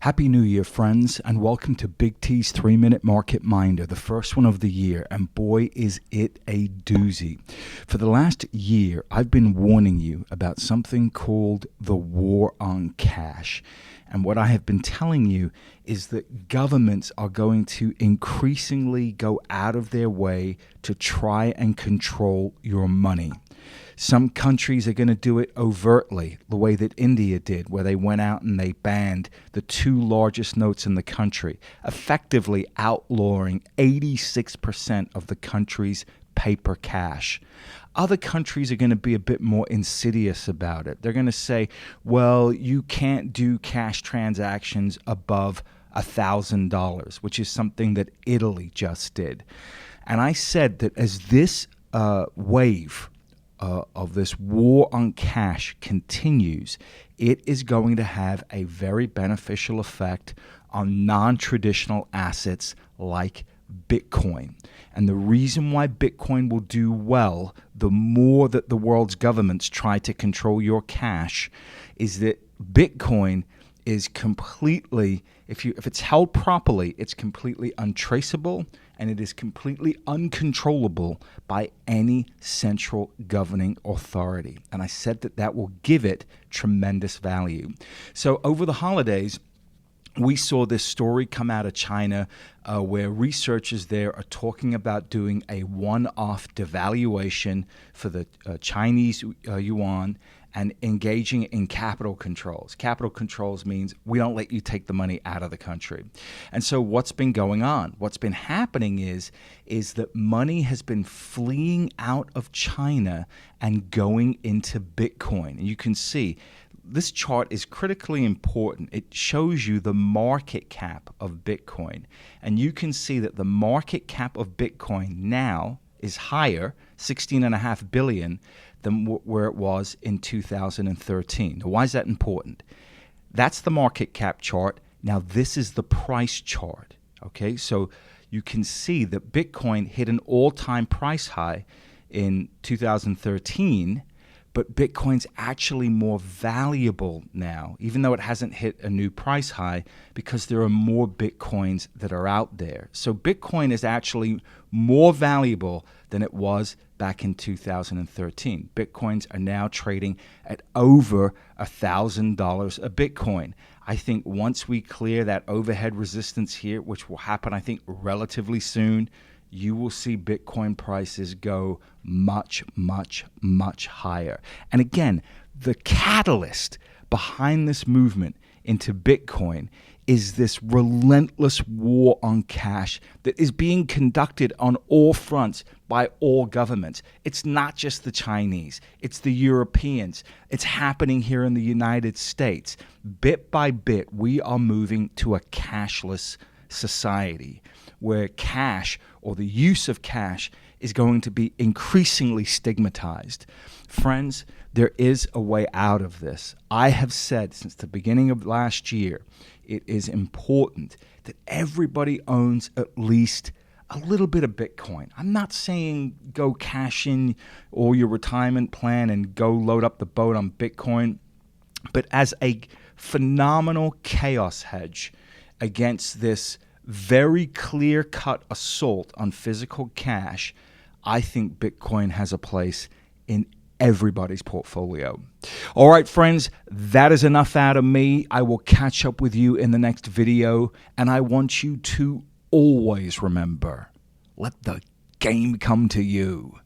Happy New Year, friends, and welcome to Big T's 3-Minute Market Minder, the first one of the year, and boy, is it a doozy. For the last year, I've been warning you about something called the war on cash. And what I have been telling you is that governments are going to increasingly go out of their way to try and control your money. Some countries are going to do it overtly, the way that India did, where they went out and they banned the two largest notes in the country, effectively outlawing 86% of the country's paper cash. Other countries are going to be a bit more insidious about it. They're going to say, well, you can't do cash transactions above $1,000, which is something that Italy just did. And I said that as this wave of this war on cash continues, it is going to have a very beneficial effect on non-traditional assets like Bitcoin. And the reason why Bitcoin will do well, the more that the world's governments try to control your cash, is that Bitcoin is completely, if it's held properly, it's completely untraceable and it is completely uncontrollable by any central governing authority. And I said that that will give it tremendous value. So over the holidays, we saw this story come out of China where researchers there are talking about doing a one-off devaluation for the Chinese yuan and engaging in capital controls. Capital controls means we don't let you take the money out of the country. And so what's been going on? What's been happening is that money has been fleeing out of China and going into Bitcoin. And you can see this chart is critically important. It shows you the market cap of Bitcoin. And you can see that the market cap of Bitcoin now is higher, $16.5 billion, than where it was in 2013. Now, why is that important? That's the market cap chart. Now, this is the price chart. Okay, so you can see that Bitcoin hit an all-time price high in 2013, but Bitcoin's actually more valuable now, even though it hasn't hit a new price high, because there are more Bitcoins that are out there. So Bitcoin is actually more valuable than it was back in 2013. Bitcoins are now trading at over $1,000 a Bitcoin. I think once we clear that overhead resistance here, which will happen, I think, relatively soon, you will see Bitcoin prices go much, much, much higher. And again, the catalyst behind this movement into Bitcoin is this relentless war on cash that is being conducted on all fronts by all governments. It's not just the Chinese, it's the Europeans. It's happening here in the United States. Bit by bit, we are moving to a cashless society where cash, or the use of cash, is going to be increasingly stigmatized. Friends, there is a way out of this. I have said since the beginning of last year, it is important that everybody owns at least a little bit of Bitcoin. I'm not saying go cash in all your retirement plan and go load up the boat on Bitcoin, but as a phenomenal chaos hedge against this very clear-cut assault on physical cash, I think Bitcoin has a place in everybody's portfolio. All right, friends, that is enough out of me. I will catch up with you in the next video, and I want you to always remember, let the game come to you.